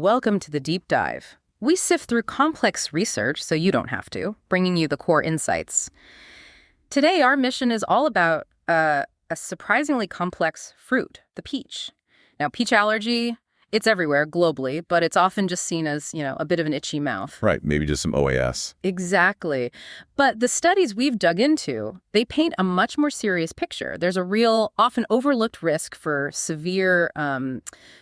Welcome to the Deep Dive. We sift through complex research so you don't have to, bringing you the core insights. Today, our mission is all about a surprisingly complex fruit, the peach. Now, peach allergy, it's everywhere globally, but it's often just seen as, a bit of an itchy mouth. Right, maybe just some OAS. Exactly. But the studies we've dug into, they paint a much more serious picture. There's a real, often overlooked risk for severe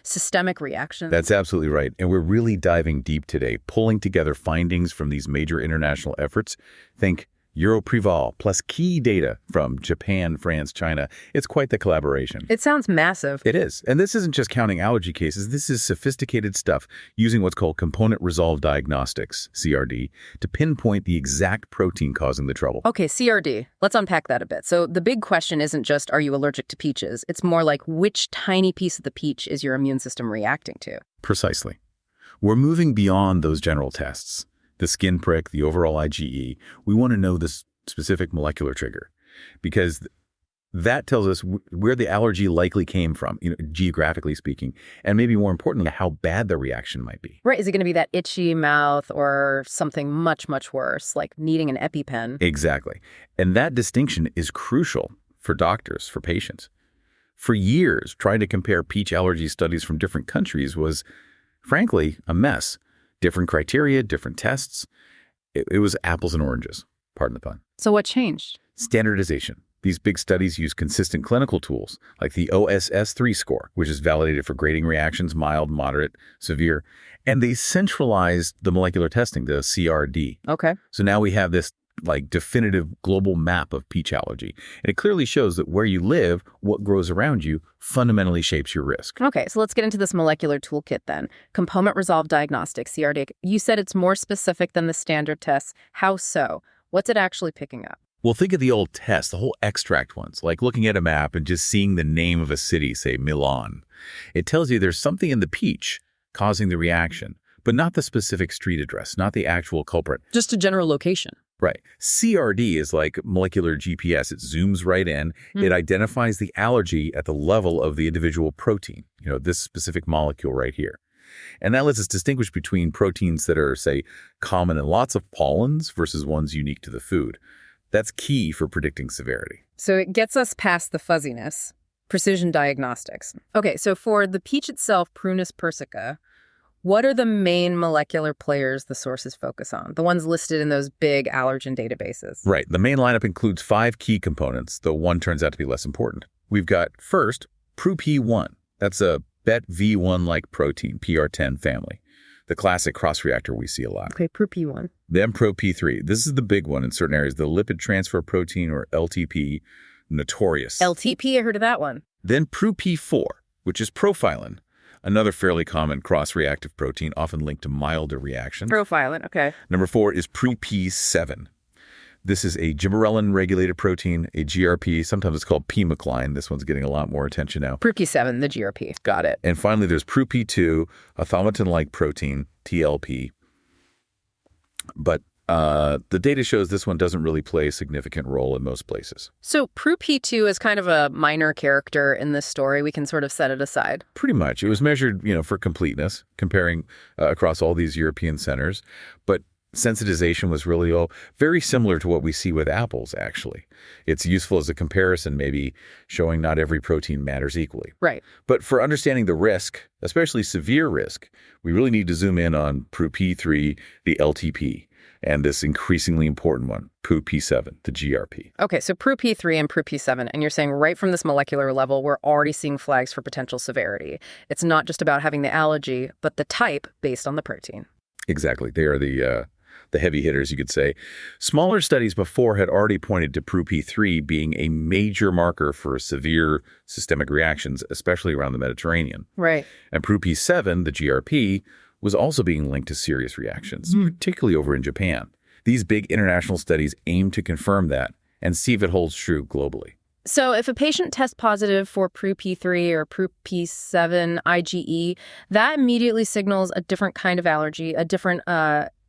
systemic reactions. That's absolutely right. And we're really diving deep today, pulling together findings from these major international efforts. Think Europreval plus key data from Japan, France, China. It's quite the collaboration. It sounds massive. It is. And this isn't just counting allergy cases. This is sophisticated stuff using what's called component resolved diagnostics, CRD, to pinpoint the exact protein causing the trouble. Okay, CRD. Let's unpack that a bit. So the big question isn't just, are you allergic to peaches? It's more like, which tiny piece of the peach is your immune system reacting to? Precisely. We're moving beyond those general tests. The skin prick, the overall IgE, we want to know this specific molecular trigger because that tells us where the allergy likely came from, geographically speaking, and maybe more importantly, how bad the reaction might be. Right. Is it going to be that itchy mouth or something much, much worse, like needing an EpiPen? Exactly. And that distinction is crucial for doctors, for patients. For years, trying to compare peach allergy studies from different countries was, frankly, a mess. Different criteria, different tests. It was apples and oranges, pardon the pun. So what changed? Standardization. These big studies use consistent clinical tools like the OSS-3 score, which is validated for grading reactions, mild, moderate, severe. And they centralized the molecular testing, the CRD. Okay. So now we have this definitive global map of peach allergy. And it clearly shows that where you live, what grows around you, fundamentally shapes your risk. Okay, so let's get into this molecular toolkit then. Component resolved diagnostics, CRD. You said it's more specific than the standard tests. How so? What's it actually picking up? Well, think of the old tests, the whole extract ones, like looking at a map and just seeing the name of a city, say Milan. It tells you there's something in the peach causing the reaction, but not the specific street address, not the actual culprit. Just a general location. Right. CRD is like molecular GPS. It zooms right in. It identifies the allergy at the level of the individual protein, this specific molecule right here. And that lets us distinguish between proteins that are, say, common in lots of pollens versus ones unique to the food. That's key for predicting severity. So it gets us past the fuzziness, precision diagnostics. Okay, so for the peach itself, Prunus persica, what are the main molecular players the sources focus on? The ones listed in those big allergen databases. Right. The main lineup includes 5 key components, though one turns out to be less important. We've got, first, PRU-P1. That's a BET-V1-like protein, PR10 family. The classic cross-reactor we see a lot. Okay, PRU-P1. Then PRO-P3. This is the big one in certain areas, the lipid transfer protein, or LTP, notorious. LTP, I heard of that one. Then PRU-P4, which is profilin. Another fairly common cross-reactive protein, often linked to milder reactions. Profilin, okay. Number 4 is PRU-P7. This is a gibberellin-regulated protein, a GRP. Sometimes it's called P-McLine. This one's getting a lot more attention now. PRU-P7, the GRP. Got it. And finally, there's PRU-P2, a thaumatin-like protein, TLP. But the data shows this one doesn't really play a significant role in most places. So PRU-P2 is kind of a minor character in this story. We can sort of set it aside. Pretty much. It was measured, for completeness, comparing across all these European centers. But sensitization was really very similar to what we see with apples, actually. It's useful as a comparison, maybe showing not every protein matters equally. Right. But for understanding the risk, especially severe risk, we really need to zoom in on PRU-P3, the LTP, and this increasingly important one, PRU-P7, the GRP. Okay, so PRU-P3 and PRU-P7, and you're saying right from this molecular level, we're already seeing flags for potential severity. It's not just about having the allergy, but the type based on the protein. Exactly. They are the heavy hitters, you could say. Smaller studies before had already pointed to PRU-P3 being a major marker for severe systemic reactions, especially around the Mediterranean. Right. And PRU-P7, the GRP, was also being linked to serious reactions, particularly over in Japan. These big international studies aim to confirm that and see if it holds true globally. So if a patient tests positive for PRU-P3 or PRU-P7 IgE, that immediately signals a different kind of allergy, a different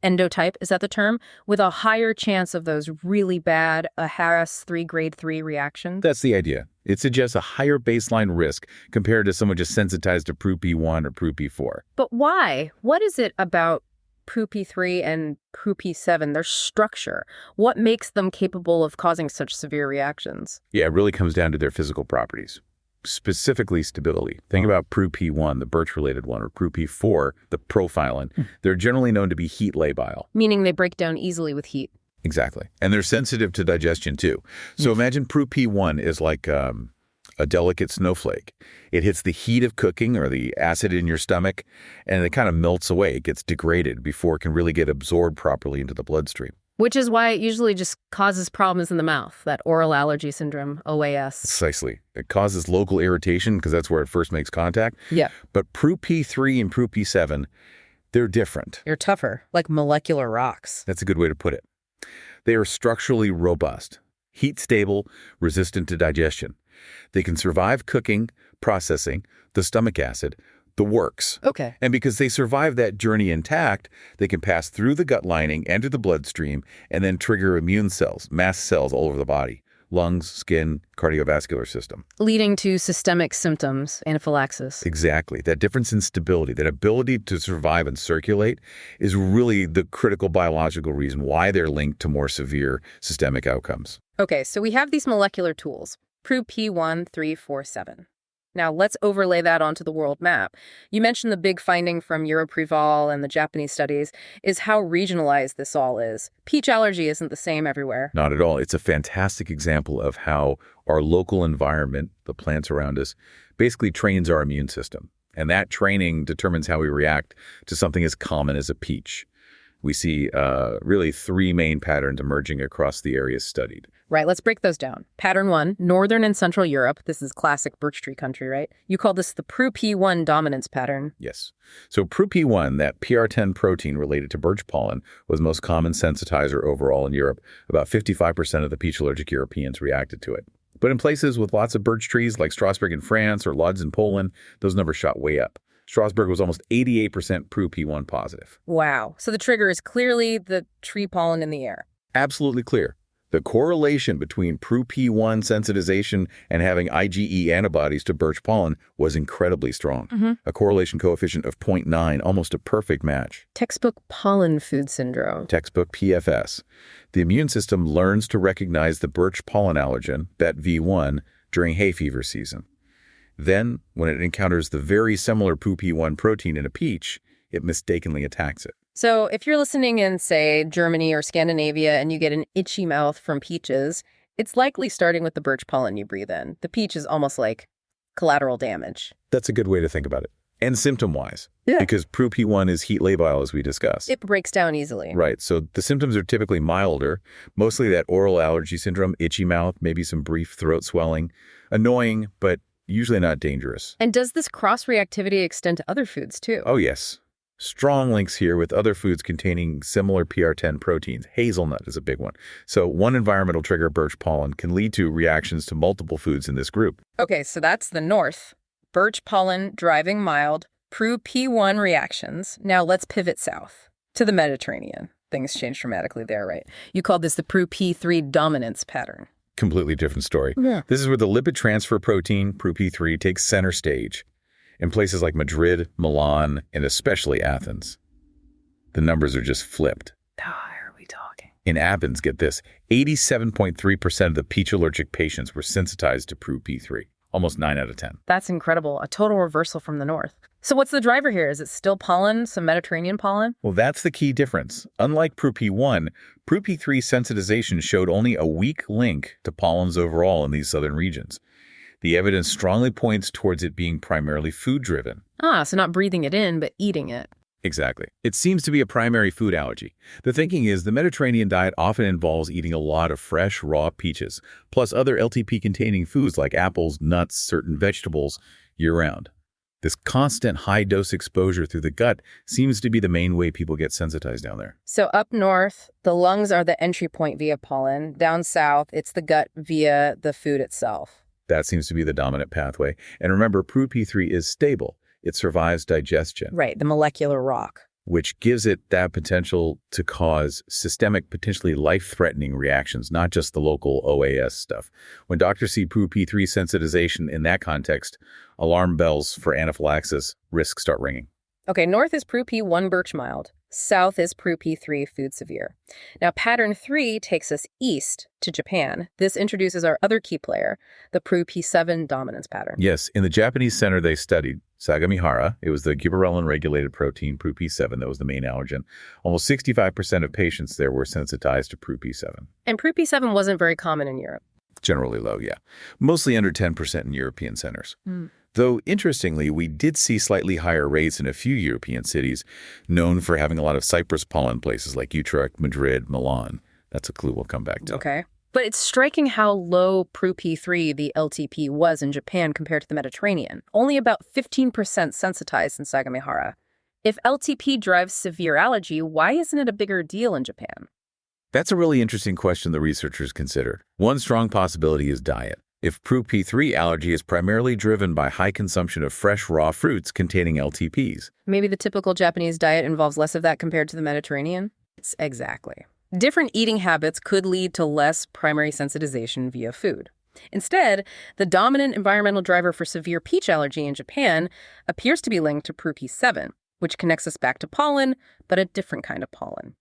endotype, is that the term, with a higher chance of those really bad Harris 3 grade 3 reactions? That's the idea. It suggests a higher baseline risk compared to someone just sensitized to PRU-P1 or PRU-P4. But why? What is it about PRU-P3 and PRU-P7, their structure? What makes them capable of causing such severe reactions? Yeah, it really comes down to their physical properties, specifically stability. Think about PRU-P1, the birch-related one, or PRU-P4, the profilin. They're generally known to be heat labile. Meaning they break down easily with heat. Exactly. And they're sensitive to digestion, too. So imagine PRU-P1 is like a delicate snowflake. It hits the heat of cooking or the acid in your stomach, and it kind of melts away. It gets degraded before it can really get absorbed properly into the bloodstream. Which is why it usually just causes problems in the mouth, that oral allergy syndrome, OAS. Precisely. It causes local irritation because that's where it first makes contact. Yeah. But PRU-P3 and PRU-P7, they're different. You're tougher, like molecular rocks. That's a good way to put it. They are structurally robust, heat stable, resistant to digestion. They can survive cooking, processing, the stomach acid, the works. Okay. And because they survive that journey intact, they can pass through the gut lining, enter the bloodstream, and then trigger immune cells, mast cells all over the body, lungs, skin, cardiovascular system. Leading to systemic symptoms, anaphylaxis. Exactly. That difference in stability, that ability to survive and circulate is really the critical biological reason why they're linked to more severe systemic outcomes. Okay, so we have these molecular tools, PRU-P1,3,4,7. Now, let's overlay that onto the world map. You mentioned the big finding from Europreval and the Japanese studies is how regionalized this all is. Peach allergy isn't the same everywhere. Not at all. It's a fantastic example of how our local environment, the plants around us, basically trains our immune system. And that training determines how we react to something as common as a peach. We see really three main patterns emerging across the areas studied. Right, let's break those down. Pattern 1, Northern and Central Europe. This is classic birch tree country, right? You call this the PRU-P1 dominance pattern. Yes. So PRU-P1, that PR10 protein related to birch pollen, was the most common sensitizer overall in Europe. About 55% of the peach allergic Europeans reacted to it. But in places with lots of birch trees like Strasbourg in France or Lodz in Poland, those numbers shot way up. Strasbourg was almost 88% PRU-P1 positive. Wow. So the trigger is clearly the tree pollen in the air. Absolutely clear. The correlation between PRU-P1 sensitization and having IgE antibodies to birch pollen was incredibly strong. A correlation coefficient of 0.9, almost a perfect match. Textbook pollen food syndrome. Textbook PFS. The immune system learns to recognize the birch pollen allergen, BET-V1, during hay fever season. Then, when it encounters the very similar PRU-P1 protein in a peach, it mistakenly attacks it. So if you're listening in, say, Germany or Scandinavia, and you get an itchy mouth from peaches, it's likely starting with the birch pollen you breathe in. The peach is almost like collateral damage. That's a good way to think about it. And symptom-wise. Yeah. Because PRU-P1 is heat labile, as we discussed. It breaks down easily. Right. So the symptoms are typically milder, mostly that oral allergy syndrome, itchy mouth, maybe some brief throat swelling. Annoying, but usually not dangerous. And does this cross-reactivity extend to other foods, too? Oh, yes. Strong links here with other foods containing similar PR10 proteins. Hazelnut is a big one. So one environmental trigger, birch pollen, can lead to reactions to multiple foods in this group. Okay, so that's the north. Birch pollen driving mild, PRU-P1 reactions. Now let's pivot south to the Mediterranean. Things change dramatically there, right? You called this the PRU-P3 dominance pattern. Completely different story. Yeah. This is where the lipid transfer protein, PRU-P3, takes center stage. In places like Madrid, Milan, and especially Athens, the numbers are just flipped. How high are we talking? In Athens, get this, 87.3% of the peach allergic patients were sensitized to PRU-P3, almost 9 out of 10. That's incredible. A total reversal from the north. So what's the driver here? Is it still pollen, some Mediterranean pollen? Well, that's the key difference. Unlike PRU-P1, PRU-P3 sensitization showed only a weak link to pollens overall in these southern regions. The evidence strongly points towards it being primarily food-driven. Ah, so not breathing it in, but eating it. Exactly. It seems to be a primary food allergy. The thinking is the Mediterranean diet often involves eating a lot of fresh, raw peaches, plus other LTP-containing foods like apples, nuts, certain vegetables, year-round. This constant high-dose exposure through the gut seems to be the main way people get sensitized down there. So up north, the lungs are the entry point via pollen. Down south, it's the gut via the food itself. That seems to be the dominant pathway. And remember, PRU-P3 is stable. It survives digestion. Right, the molecular rock. which gives it that potential to cause systemic, potentially life-threatening reactions, not just the local OAS stuff. When doctors see PRU-P3 sensitization in that context, alarm bells for anaphylaxis risks start ringing. Okay, north is PRU-P1 birch mild. South is PRU-P3 food severe. Now, pattern 3 takes us east to Japan. This introduces our other key player, the PRU-P7 dominance pattern. Yes, in the Japanese center they studied, Sagamihara, it was the gibberellin-regulated protein PRU-P7 that was the main allergen. Almost 65% of patients there were sensitized to PRU-P7. And PRU-P7 wasn't very common in Europe. Generally low, yeah. Mostly under 10% in European centers. Though, interestingly, we did see slightly higher rates in a few European cities known for having a lot of cypress pollen places like Utrecht, Madrid, Milan. That's a clue we'll come back to. Okay. But it's striking how low PRU-P3, the LTP, was in Japan compared to the Mediterranean. Only about 15% sensitized in Sagamihara. If LTP drives severe allergy, why isn't it a bigger deal in Japan? That's a really interesting question the researchers considered. One strong possibility is diet. If PRU-P3 allergy is primarily driven by high consumption of fresh, raw fruits containing LTPs. Maybe the typical Japanese diet involves less of that compared to the Mediterranean? Exactly. Different eating habits could lead to less primary sensitization via food. Instead, the dominant environmental driver for severe peach allergy in Japan appears to be linked to PRU-P7, which connects us back to pollen, but a different kind of pollen.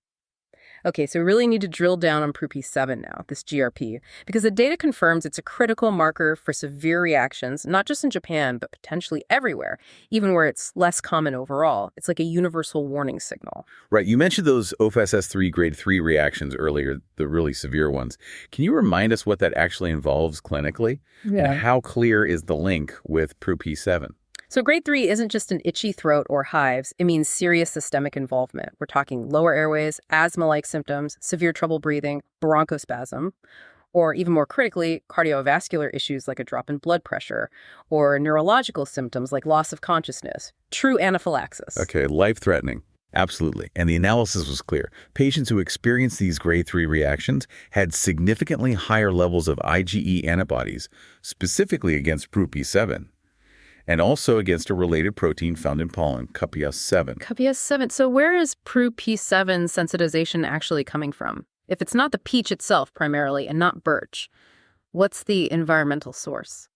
Okay, so we really need to drill down on PRU-P7 now, this GRP, because the data confirms it's a critical marker for severe reactions, not just in Japan, but potentially everywhere, even where it's less common overall. It's like a universal warning signal. Right, you mentioned those OFSS3 grade 3 reactions earlier, the really severe ones. Can you remind us what that actually involves clinically? Yeah. And how clear is the link with PRU-P7? So grade 3 isn't just an itchy throat or hives. It means serious systemic involvement. We're talking lower airways, asthma-like symptoms, severe trouble breathing, bronchospasm, or even more critically, cardiovascular issues like a drop in blood pressure, or neurological symptoms like loss of consciousness, true anaphylaxis. Okay, life-threatening. Absolutely. And the analysis was clear. Patients who experienced these grade 3 reactions had significantly higher levels of IgE antibodies, specifically against PRU-P7. And also against a related protein found in pollen, CUPIAS7. CUPIAS7. So where is PRU-P7 sensitization actually coming from? If it's not the peach itself primarily and not birch, what's the environmental source?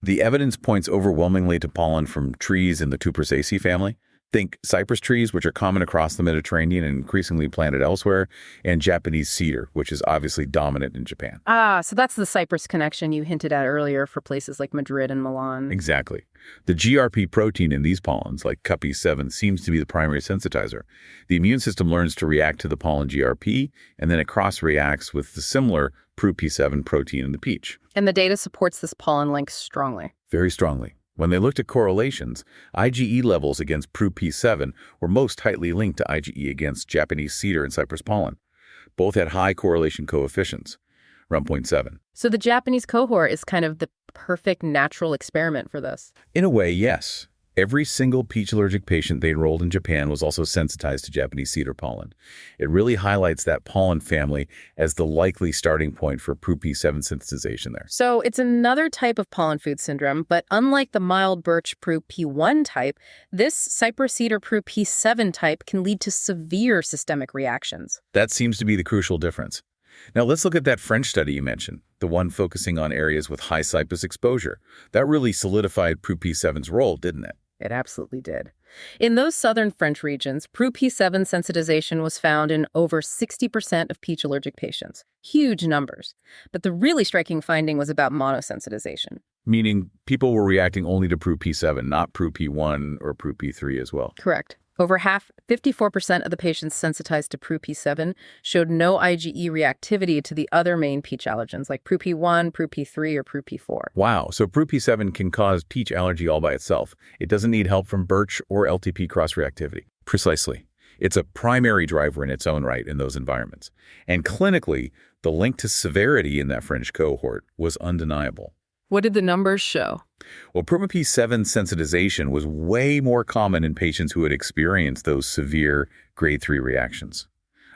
The evidence points overwhelmingly to pollen from trees in the Cupressaceae family. Think cypress trees, which are common across the Mediterranean and increasingly planted elsewhere, and Japanese cedar, which is obviously dominant in Japan. Ah, so that's the cypress connection you hinted at earlier for places like Madrid and Milan. Exactly. The GRP protein in these pollens, like CUPI7, seems to be the primary sensitizer. The immune system learns to react to the pollen GRP, and then it cross-reacts with the similar PRU-P7 protein in the peach. And the data supports this pollen link strongly. Very strongly. When they looked at correlations, IgE levels against PRU-P7 were most tightly linked to IgE against Japanese cedar and cypress pollen. Both had high correlation coefficients, around 0.7. So the Japanese cohort is kind of the perfect natural experiment for this. In a way, yes. Every single peach allergic patient they enrolled in Japan was also sensitized to Japanese cedar pollen. It really highlights that pollen family as the likely starting point for PRU-P7 sensitization there. So it's another type of pollen food syndrome, but unlike the mild birch PRU-P1 type, this cypress cedar PRU-P7 type can lead to severe systemic reactions. That seems to be the crucial difference. Now let's look at that French study you mentioned, the one focusing on areas with high cypress exposure. That really solidified PRU-P7's role, didn't it? It absolutely did. In those southern French regions, PRU-P7 sensitization was found in over 60% of peach allergic patients. Huge numbers. But the really striking finding was about monosensitization. Meaning people were reacting only to PRU-P7, not PRU-P1 or PRU-P3 as well. Correct. Over half, 54% of the patients sensitized to PRU-P7 showed no IgE reactivity to the other main peach allergens like PRU-P1, PRU-P3, or PRU-P4. Wow, so PRU-P7 can cause peach allergy all by itself. It doesn't need help from birch or LTP cross-reactivity. Precisely. It's a primary driver in its own right in those environments. And clinically, the link to severity in that French cohort was undeniable. What did the numbers show? Well, PRU-P7 sensitization was way more common in patients who had experienced those severe grade 3 reactions.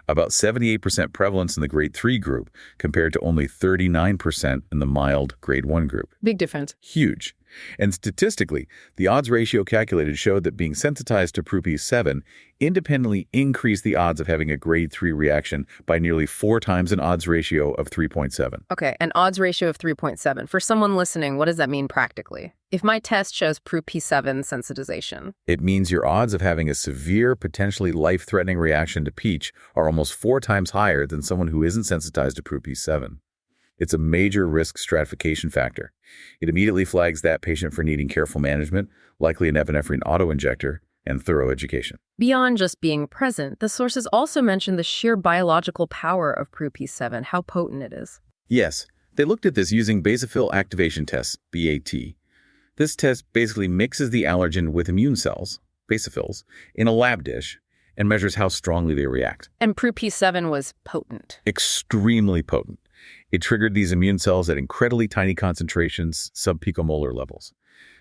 About 78% prevalence in the grade 3 group compared to only 39% in the mild grade 1 group. Big difference. Huge. And statistically, the odds ratio calculated showed that being sensitized to PRP7 independently increased the odds of having a grade 3 reaction by nearly 4 times an odds ratio of 3.7. Okay, an odds ratio of 3.7. For someone listening, what does that mean practically? If my test shows PRP7 sensitization. It means your odds of having a severe, potentially life-threatening reaction to peach are almost 4 times higher than someone who isn't sensitized to PRP7. It's a major risk stratification factor. It immediately flags that patient for needing careful management, likely an epinephrine autoinjector, and thorough education. Beyond just being present, the sources also mentioned the sheer biological power of PRP7, how potent it is. Yes, they looked at this using basophil activation tests, BAT. This test basically mixes the allergen with immune cells, basophils, in a lab dish and measures how strongly they react. And PRP7 was potent. Extremely potent. It triggered these immune cells at incredibly tiny concentrations, sub-picomolar levels.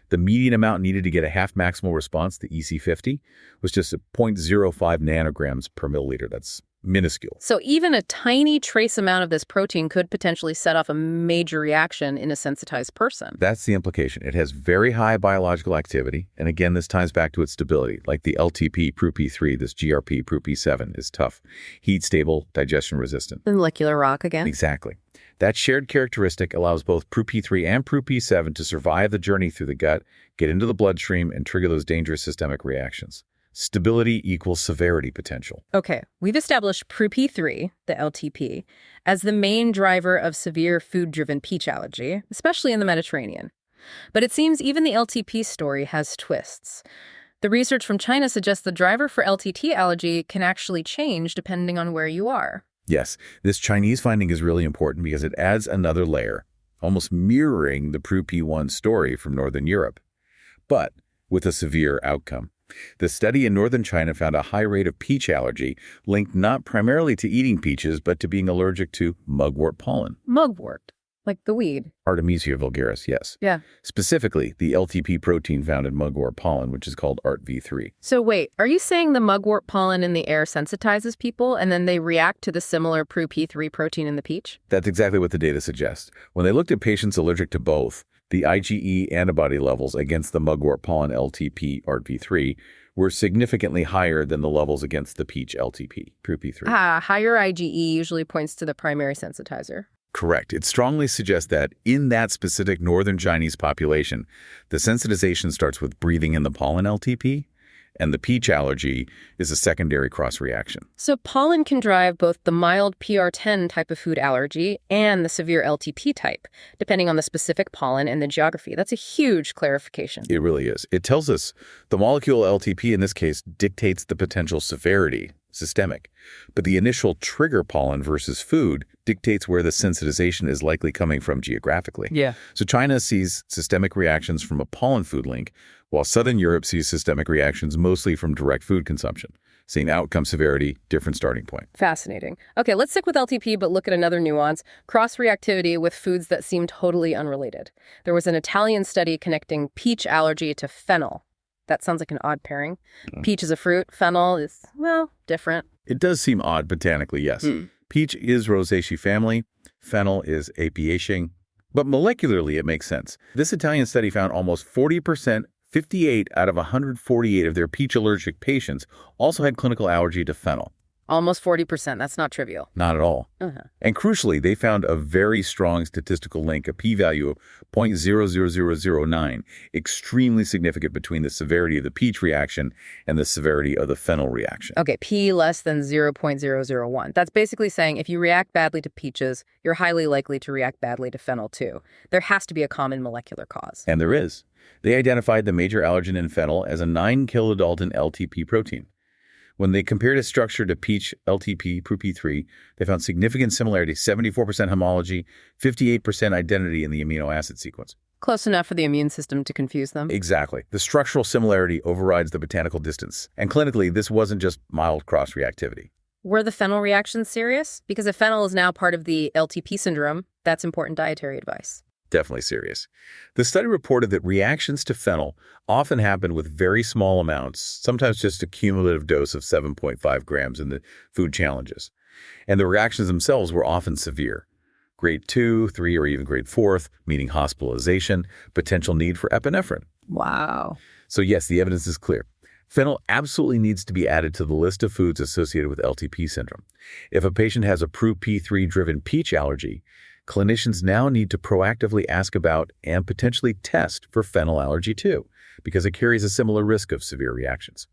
The median amount needed to get a half maximal response, the EC50, was just 0.05 nanograms per milliliter. That's minuscule. So even a tiny trace amount of this protein could potentially set off a major reaction in a sensitized person. That's the implication. It has very high biological activity, and again, this ties back to its stability. Like the LTP PRP3, this GRP PRP7 is tough, heat stable, digestion resistant. The molecular rock again? Exactly. That shared characteristic allows both PRP3 and PRP7 to survive the journey through the gut, get into the bloodstream, and trigger those dangerous systemic reactions. Stability equals severity potential. Okay, we've established PRP3, the LTP, as the main driver of severe food-driven peach allergy, especially in the Mediterranean. But it seems even the LTP story has twists. The research from China suggests the driver for LTT allergy can actually change depending on where you are. Yes, this Chinese finding is really important because it adds another layer, almost mirroring the PRP1 story from Northern Europe, but with a severe outcome. The study in northern China found a high rate of peach allergy linked not primarily to eating peaches, but to being allergic to mugwort pollen. Mugwort, like the weed. Artemisia vulgaris, yes. Yeah. Specifically, the LTP protein found in mugwort pollen, which is called ARTV3. So wait, are you saying the mugwort pollen in the air sensitizes people and then they react to the similar PRP3 protein in the peach? That's exactly what the data suggests. When they looked at patients allergic to both, the IgE antibody levels against the mugwort pollen LTP ARTV3 were significantly higher than the levels against the peach LTP, PRP3. Higher IgE usually points to the primary sensitizer. Correct. It strongly suggests that in that specific northern Chinese population, the sensitization starts with breathing in the pollen LTP, and the peach allergy is a secondary cross-reaction. So pollen can drive both the mild PR10 type of food allergy and the severe LTP type, depending on the specific pollen and the geography. That's a huge clarification. It really is. It tells us the molecule LTP in this case dictates the potential severity, systemic, but the initial trigger pollen versus food dictates where the sensitization is likely coming from geographically. Yeah. So China sees systemic reactions from a pollen food link, while Southern Europe sees systemic reactions mostly from direct food consumption. Same outcome severity, different starting point. Fascinating. Okay, let's stick with LTP, but look at another nuance, cross-reactivity with foods that seem totally unrelated. There was an Italian study connecting peach allergy to fennel. That sounds like an odd pairing. Peach is a fruit, fennel is, well, different. It does seem odd botanically, yes. Peach is Rosaceae family, fennel is Apiaceae, but molecularly it makes sense. This Italian study found almost 40%, 58 out of 148 of their peach allergic patients also had clinical allergy to fennel. Almost 40%. That's not trivial. Not at all. And crucially, they found a very strong statistical link, a p-value of 0.00009, extremely significant between the severity of the peach reaction and the severity of the fennel reaction. Okay, p less than 0.001. That's basically saying if you react badly to peaches, you're highly likely to react badly to fennel too. There has to be a common molecular cause. And there is. They identified the major allergen in fennel as a 9-kilodalton LTP protein. When they compared its structure to peach LTP PRP3, they found significant similarity, 74% homology, 58% identity in the amino acid sequence. Close enough for the immune system to confuse them. Exactly. The structural similarity overrides the botanical distance. And clinically, this wasn't just mild cross-reactivity. Were the fennel reactions serious? Because if fennel is now part of the LTP syndrome, that's important dietary advice. Definitely serious. The study reported that reactions to fennel often happen with very small amounts, sometimes just a cumulative dose of 7.5 grams in the food challenges. And the reactions themselves were often severe. grade 2, 3, or even grade 4, meaning hospitalization, potential need for epinephrine. Wow. So yes, the evidence is clear. Fennel absolutely needs to be added to the list of foods associated with LTP syndrome. If a patient has a PRU-P3-driven peach allergy, clinicians now need to proactively ask about and potentially test for fennel allergy too, because it carries a similar risk of severe reactions.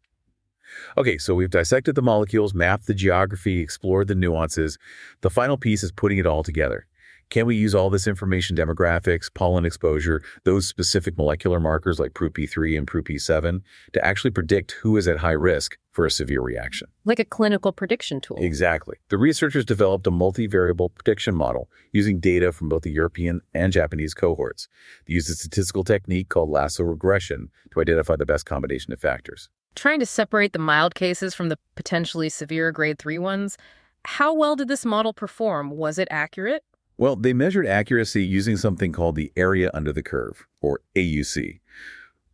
Okay, so we've dissected the molecules, mapped the geography, explored the nuances. The final piece is putting it all together. Can we use all this information, demographics, pollen exposure, those specific molecular markers like PRU-P3 and PRU-P7, to actually predict who is at high risk for a severe reaction? Like a clinical prediction tool. Exactly. The researchers developed a multivariable prediction model using data from both the European and Japanese cohorts. They used a statistical technique called lasso regression to identify the best combination of factors. Trying to separate the mild cases from the potentially severe grade 3 ones, how well did this model perform? Was it accurate? Well, they measured accuracy using something called the area under the curve, or AUC.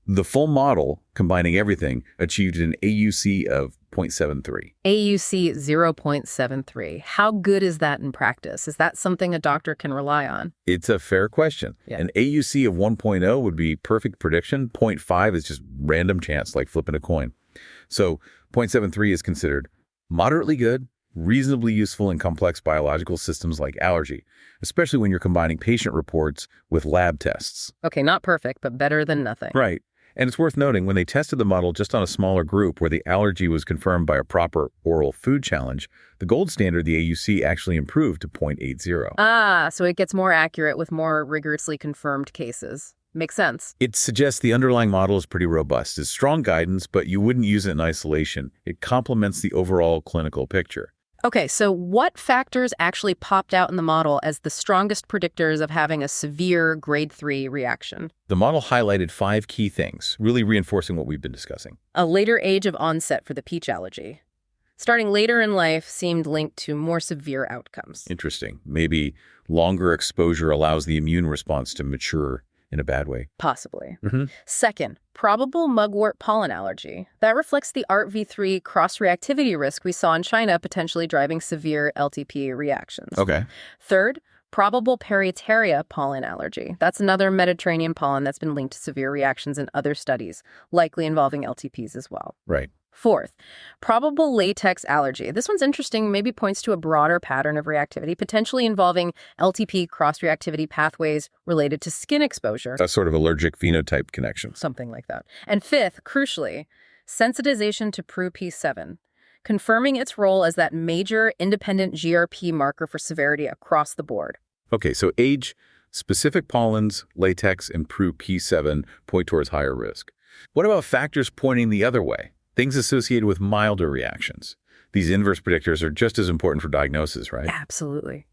The full model, combining everything, achieved an AUC of 0.73. AUC 0.73. How good is that in practice? Is that something a doctor can rely on? It's a fair question. Yeah. An AUC of 1.0 would be perfect prediction. 0.5 is just random chance, like flipping a coin. So 0.73 is considered moderately good, reasonably useful in complex biological systems like allergy, especially when you're combining patient reports with lab tests. Okay, not perfect, but better than nothing. Right. And it's worth noting, when they tested the model just on a smaller group where the allergy was confirmed by a proper oral food challenge, the gold standard, the AUC, actually improved to 0.80. Ah, so it gets more accurate with more rigorously confirmed cases. Makes sense. It suggests the underlying model is pretty robust. It's strong guidance, but you wouldn't use it in isolation. It complements the overall clinical picture. Okay, so what factors actually popped out in the model as the strongest predictors of having a severe grade 3 reaction? The model highlighted 5 key things, really reinforcing what we've been discussing. A later age of onset for the peach allergy. Starting later in life seemed linked to more severe outcomes. Interesting. Maybe longer exposure allows the immune response to mature in a bad way. Possibly. Mm-hmm. Second, probable mugwort pollen allergy. That reflects the ARTV3 cross-reactivity risk we saw in China, potentially driving severe LTP reactions. Okay. Third, probable Parieteria pollen allergy. That's another Mediterranean pollen that's been linked to severe reactions in other studies, likely involving LTPs as well. Right. Fourth, probable latex allergy. This one's interesting, maybe points to a broader pattern of reactivity, potentially involving LTP cross-reactivity pathways related to skin exposure. A sort of allergic phenotype connection. Something like that. And fifth, crucially, sensitization to PRU-P7, confirming its role as that major independent GRP marker for severity across the board. Okay, so age, specific pollens, latex, and PRU-P7 point towards higher risk. What about factors pointing the other way? Things associated with milder reactions. These inverse predictors are just as important for diagnosis, right? Absolutely.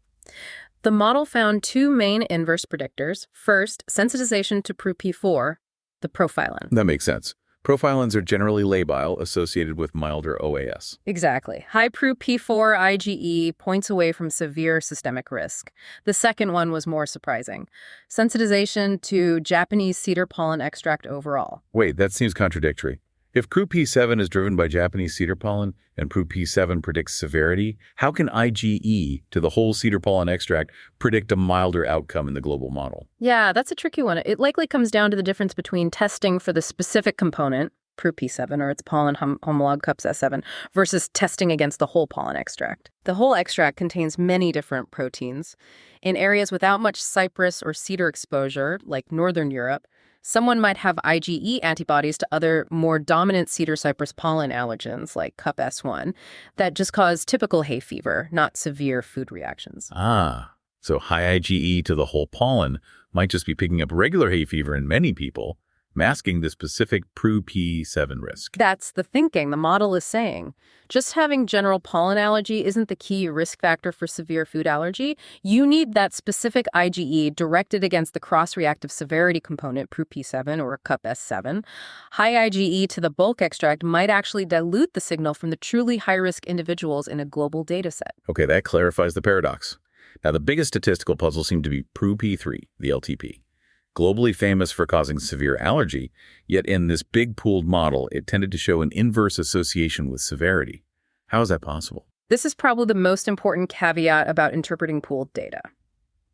The model found 2 main inverse predictors. First, sensitization to PRU-P4, the profilin. That makes sense. Profilins are generally labile, associated with milder OAS. Exactly. High PRU-P4 IgE points away from severe systemic risk. The second one was more surprising. Sensitization to Japanese cedar pollen extract overall. Wait, that seems contradictory. If PRU-P7 is driven by Japanese cedar pollen and PRU-P7 predicts severity, how can IgE to the whole cedar pollen extract predict a milder outcome in the global model? Yeah, that's a tricky one. It likely comes down to the difference between testing for the specific component, PRU-P7 or its pollen homolog CUPS-S7, versus testing against the whole pollen extract. The whole extract contains many different proteins. In areas without much cypress or cedar exposure, like Northern Europe, someone might have IgE antibodies to other more dominant cedar cypress pollen allergens like CUP-S1 that just cause typical hay fever, not severe food reactions. Ah, so high IgE to the whole pollen might just be picking up regular hay fever in many people, masking the specific PRU-P7 risk. That's the thinking the model is saying. Just having general pollen allergy isn't the key risk factor for severe food allergy. You need that specific IgE directed against the cross-reactive severity component, PRU-P7 or CUP-S7. High IgE to the bulk extract might actually dilute the signal from the truly high-risk individuals in a global data set. Okay, that clarifies the paradox. Now, the biggest statistical puzzle seemed to be PRU-P3, the LTP. Globally famous for causing severe allergy, yet in this big pooled model, it tended to show an inverse association with severity. How is that possible? This is probably the most important caveat about interpreting pooled data.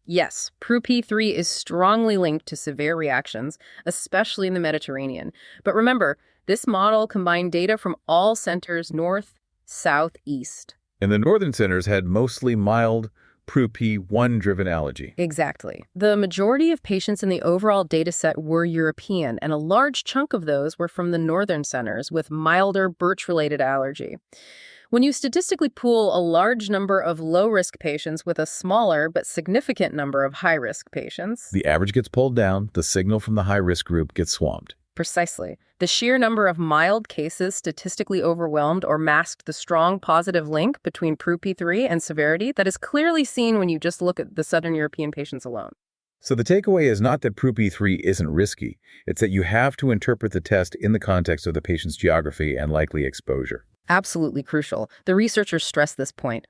Yes, Pru-P3 is strongly linked to severe reactions, especially in the Mediterranean. But remember, this model combined data from all centers north, south, east. And the northern centers had mostly mild Pru-P1-driven allergy. Exactly. The majority of patients in the overall data set were European, and a large chunk of those were from the northern centers with milder birch-related allergy. When you statistically pool a large number of low-risk patients with a smaller but significant number of high-risk patients, The average gets pulled down, the signal from the high-risk group gets swamped. precisely, the sheer number of mild cases statistically overwhelmed or masked the strong positive link between Pru-P3 and severity that is clearly seen when you just look at the Southern European patients alone. So the takeaway is not that Pru-P3 isn't risky. It's that you have to interpret the test in the context of the patient's geography and likely exposure. Absolutely crucial. The researchers stress this point.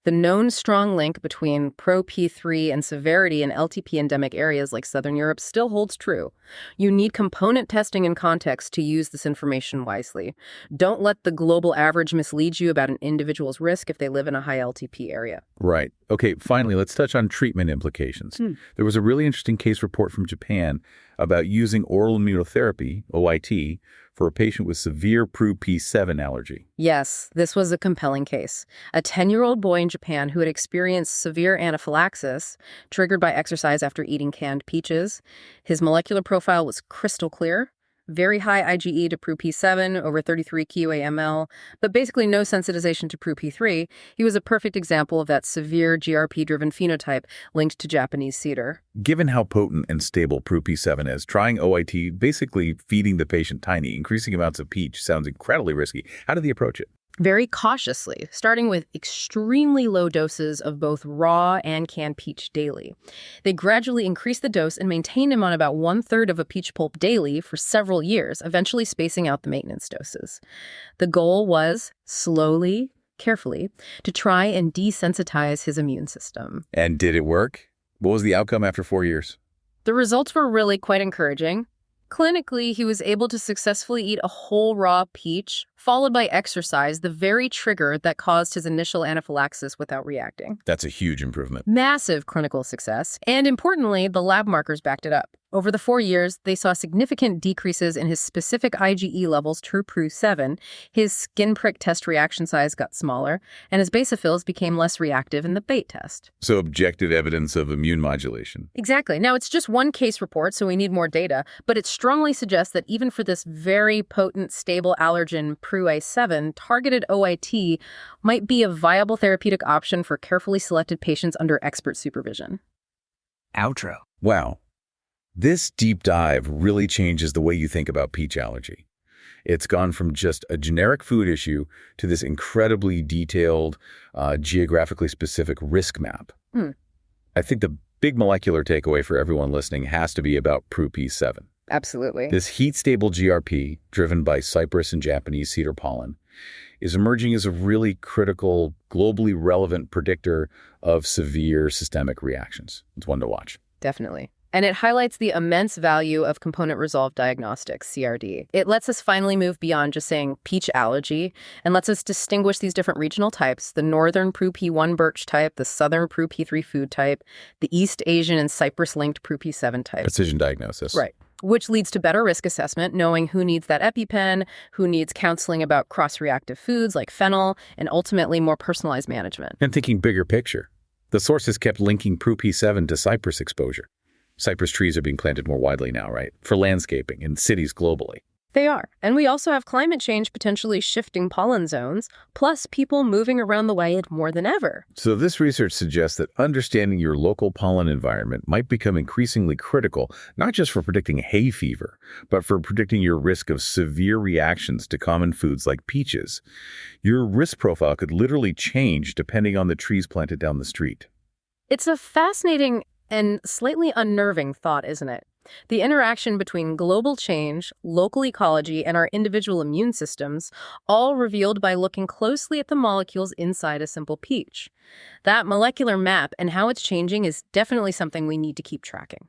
The known strong link between Pro-P3 and severity in LTP endemic areas like Southern Europe still holds true. You need component testing and context to use this information wisely. Don't let the global average mislead you about an individual's risk if they live in a high LTP area. Right. Okay, finally, let's touch on treatment implications. There was a really interesting case report from Japan about using oral immunotherapy, OIT, for a patient with severe Pru-P7 allergy. Yes, this was a compelling case. A 10-year-old boy in Japan who had experienced severe anaphylaxis triggered by exercise after eating canned peaches. His molecular profile was crystal clear. Very high IgE to Pru-P7, over 33 QAML, but basically no sensitization to Pru-P3. He was a perfect example of that severe GRP-driven phenotype linked to Japanese cedar. Given how potent and stable Pru-P7 is, trying OIT, basically feeding the patient tiny, increasing amounts of peach, sounds incredibly risky. How did they approach it? Very cautiously, starting with extremely low doses of both raw and canned peach daily. They gradually increased the dose and maintained him on about 1/3 of a peach pulp daily for several years, eventually spacing out the maintenance doses. The goal was, slowly, carefully, to try and desensitize his immune system. And did it work? What was the outcome after 4 years? The results were really quite encouraging. Clinically, he was able to successfully eat a whole raw peach, followed by exercise, the very trigger that caused his initial anaphylaxis without reacting. That's a huge improvement. Massive clinical success, and importantly, the lab markers backed it up. Over the 4 years, they saw significant decreases in his specific IgE levels to Pru-7, his skin prick test reaction size got smaller, and his basophils became less reactive in the BAIT test. So objective evidence of immune modulation. Exactly. Now, it's just one case report, so we need more data, but it strongly suggests that even for this very potent, stable allergen Pru-A7, targeted OIT might be a viable therapeutic option for carefully selected patients under expert supervision. Outro. Wow. This deep dive really changes the way you think about peach allergy. It's gone from just a generic food issue to this incredibly detailed, geographically specific risk map. I think the big molecular takeaway for everyone listening has to be about Pru-P7. Absolutely. This heat-stable GRP, driven by cypress and Japanese cedar pollen, is emerging as a really critical, globally relevant predictor of severe systemic reactions. It's one to watch. Definitely. And it highlights the immense value of component-resolved diagnostics, CRD. It lets us finally move beyond just saying peach allergy and lets us distinguish these different regional types, the northern Pru-P1 birch type, the southern Pru-P3 food type, the East Asian and cypress-linked Pru-P7 type. Precision diagnosis. Right. Which leads to better risk assessment, knowing who needs that EpiPen, who needs counseling about cross-reactive foods like fennel, and ultimately more personalized management. And thinking bigger picture, the sources kept linking Pru-P7 to cypress exposure. Cypress trees are being planted more widely now, right? For landscaping in cities globally. They are. And we also have climate change potentially shifting pollen zones, plus people moving around the way more than ever. So this research suggests that understanding your local pollen environment might become increasingly critical, not just for predicting hay fever, but for predicting your risk of severe reactions to common foods like peaches. Your risk profile could literally change depending on the trees planted down the street. It's a fascinating and slightly unnerving thought, isn't it? The interaction between global change, local ecology, and our individual immune systems, all revealed by looking closely at the molecules inside a simple peach. That molecular map and how it's changing is definitely something we need to keep tracking.